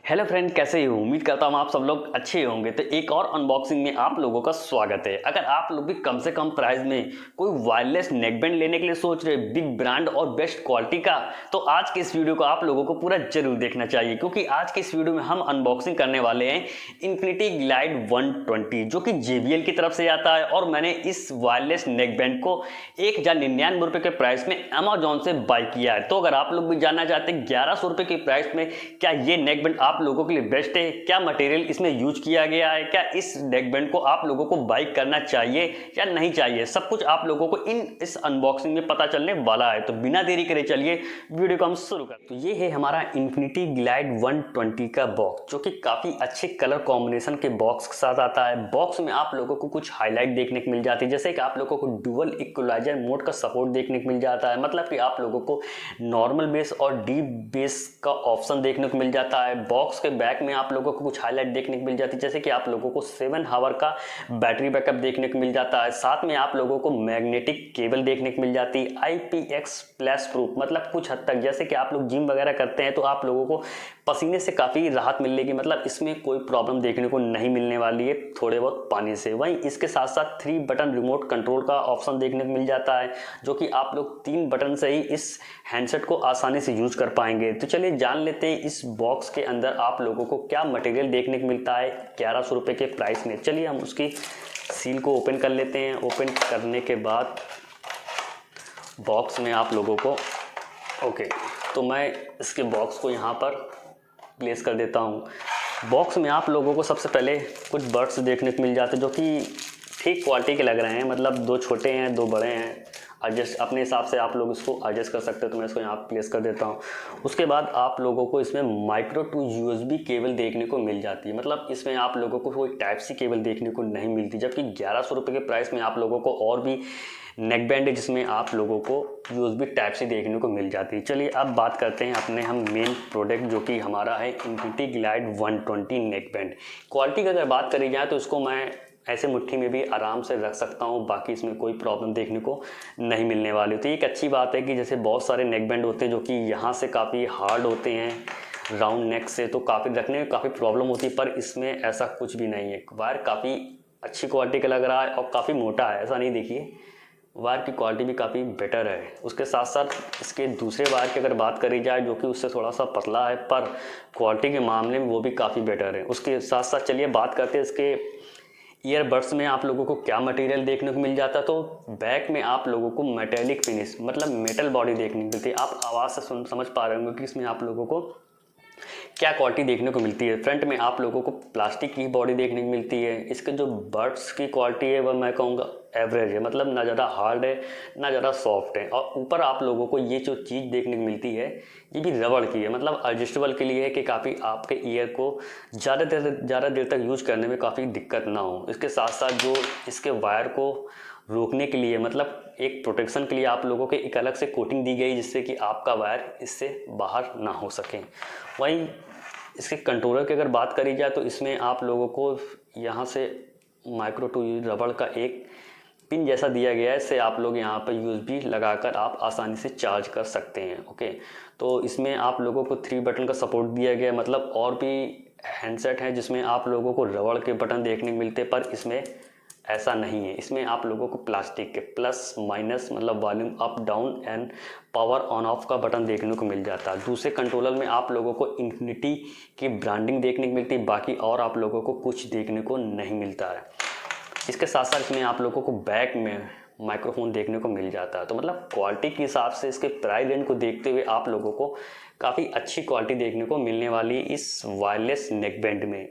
Hello friend, कैसे हो? उम्मीद करता हूँ आप सब लोग अच्छे होंगे। तो एक और अनबॉक्सिंग में आप लोगों का स्वागत है। अगर आप लोग भी कम से कम प्राइस में कोई वायरलेस नेकबैंड लेने के लिए सोच रहे बिग ब्रांड और बेस्ट क्वालिटी का, तो आज के इस वीडियो को आप लोगों को पूरा जरूर देखना चाहिए, क्योंकि आज के इस वीडियो में हम अनबॉक्सिंग करने वाले हैं इन्फिनिटी ग्लाइड 120 जो कि JBL की तरफ से आता है। और मैंने इस वायरलेस नेकबैंड को 1099 के प्राइस में अमेजोन से बाय किया है। तो अगर आप लोग भी जानना चाहते हैं 1100 के प्राइस में क्या ये नेकबैंड आप लोगों के लिए बेस्ट है, क्या मटेरियल इसमें यूज किया गया है, क्या इस नेकबैंड को आप लोगों को बाय करना चाहिए या नहीं चाहिए, सब कुछ आप लोगों को इस अनबॉक्सिंग में पता चलने वाला है। तो बिना देरी करे चलिए वीडियो को हम शुरू करते हैं। तो ये है हमारा इन्फिनिटी ग्लाइड 120 का बॉक्स, जो कि काफी अच्छे कलर कॉम्बिनेशन के बॉक्स के साथ आता है। बॉक्स में आप लोगों को कुछ हाईलाइट देखने को मिल जाती है, जैसे कि आप लोगों को डुअल इक्वलाइजर मोड का सपोर्ट देखने को मिल जाता है। मतलब कि आप लोगों को नॉर्मल बेस और डीप बेस का ऑप्शन देखने को मिल जाता है। बॉक्स के बैक में आप लोगों को कुछ हाईलाइट देखने को मिल जाती है, जैसे कि आप लोगों को 7 आवर का बैटरी बैकअप देखने को मिल जाता है। साथ में आप लोगों को मैग्नेटिक केबल देखने को मिल जाती है, IPX प्लस प्रूफ। मतलब कुछ हद तक जैसे कि आप लोग जिम वगैरह करते हैं तो आप लोगों को पसीने से काफ़ी राहत मिलेगी, मतलब इसमें कोई प्रॉब्लम देखने को नहीं मिलने वाली है थोड़े बहुत पानी से। वहीं इसके साथ साथ 3 बटन रिमोट कंट्रोल का ऑप्शन देखने को मिल जाता है, जो कि आप लोग 3 बटन से ही इस हैंडसेट को आसानी से यूज कर पाएंगे। तो चलिए जान लेते हैं इस बॉक्स के अंदर आप लोगों को क्या मटेरियल देखने को मिलता है 1100 के प्राइस में। चलिए हम उसकी सील को ओपन कर लेते हैं। ओपन करने के बाद बॉक्स में आप लोगों को तो मैं इसके बॉक्स को यहाँ पर प्लेस कर देता हूँ। बॉक्स में आप लोगों को सबसे पहले कुछ बड्स देखने को मिल जाते हैं, जो कि ठीक क्वालिटी के लग रहे हैं। मतलब 2 छोटे हैं 2 बड़े हैं, एडजस्ट अपने हिसाब से आप लोग इसको एडजस्ट कर सकते हो। तो मैं इसको यहाँ प्लेस कर देता हूँ। उसके बाद आप लोगों को इसमें माइक्रो टू USB केबल देखने को मिल जाती है। मतलब इसमें आप लोगों को कोई टाइप सी केबल देखने को नहीं मिलती, जबकि 1100 के प्राइस में आप लोगों को और भी नेकबैंड है जिसमें आप लोगों को USB टाइप सी देखने को मिल जाती है। चलिए अब बात करते हैं अपने हम मेन प्रोडक्ट, जो कि हमारा है इन्फिनिटी ग्लाइड 120 नेकबैंड। क्वालिटी की अगर बात करी जाए तो इसको मैं ऐसे मुट्ठी में भी आराम से रख सकता हूँ, बाकी इसमें कोई प्रॉब्लम देखने को नहीं मिलने वाली। तो एक अच्छी बात है कि जैसे बहुत सारे नेकबैंड होते हैं जो कि यहाँ से काफ़ी हार्ड होते हैं राउंड नेक से, तो काफ़ी रखने में काफ़ी प्रॉब्लम होती है, पर इसमें ऐसा कुछ भी नहीं है। वायर काफ़ी अच्छी क्वालिटी का लग रहा है और काफ़ी मोटा है, ऐसा नहीं। देखिए वायर की क्वालिटी भी काफ़ी बेटर है। उसके साथ साथ इसके दूसरे वायर की अगर बात करी जाए जो कि उससे थोड़ा सा पतला है, पर क्वालिटी के मामले में वो भी काफ़ी बेटर है। उसके साथ साथ चलिए बात करते हैं इसके ईयरबड्स में आप लोगों को क्या मटेरियल देखने को मिल जाता है। तो बैक में आप लोगों को मेटेलिक फिनिश, मतलब मेटल बॉडी देखने को मिलती है। आप आवाज़ से समझ पा रहे होंगे कि इसमें आप लोगों को क्या क्वालिटी देखने को मिलती है। फ्रंट में आप लोगों को प्लास्टिक की बॉडी देखने को मिलती है। इसके जो बड्स की क्वालिटी है वह मैं कहूँगा एवरेज है, मतलब ना ज़्यादा हार्ड है ना ज़्यादा सॉफ्ट है। और ऊपर आप लोगों को ये जो चीज़ देखने को मिलती है ये भी रबड़ की है, मतलब एडजस्टेबल के लिए है कि काफ़ी आपके ईयर को ज़्यादा देर तक यूज करने में काफ़ी दिक्कत ना हो। इसके साथ साथ जो इसके वायर को रोकने के लिए, मतलब एक प्रोटेक्शन के लिए आप लोगों के एक अलग से कोटिंग दी गई, जिससे कि आपका वायर इससे बाहर ना हो सके। वहीं इसके कंट्रोलर की अगर बात करी जाए तो इसमें आप लोगों को यहाँ से माइक्रो टू रबड़ का एक पिन जैसा दिया गया है, इससे आप लोग यहाँ पर USB लगाकर आप आसानी से चार्ज कर सकते हैं। तो इसमें आप लोगों को 3 बटन का सपोर्ट दिया गया है। मतलब और भी हैंडसेट हैं जिसमें आप लोगों को रबड़ के बटन देखने को मिलते हैं, पर इसमें ऐसा नहीं है। इसमें आप लोगों को प्लास्टिक के प्लस माइनस, मतलब volume up down and power on off का बटन देखने को मिल जाता है। दूसरे कंट्रोलर में आप लोगों को इन्फिनिटी की ब्रांडिंग देखने को मिलती है, बाकी और आप लोगों को कुछ देखने को नहीं मिलता है। इसके साथ साथ इसमें आप लोगों को बैक में माइक्रोफोन देखने को मिल जाता है। तो मतलब क्वालिटी के हिसाब से इसके प्राइस रेंज को देखते हुए आप लोगों को काफ़ी अच्छी क्वालिटी देखने को मिलने वाली इस वायरलेस नेकबैंड में।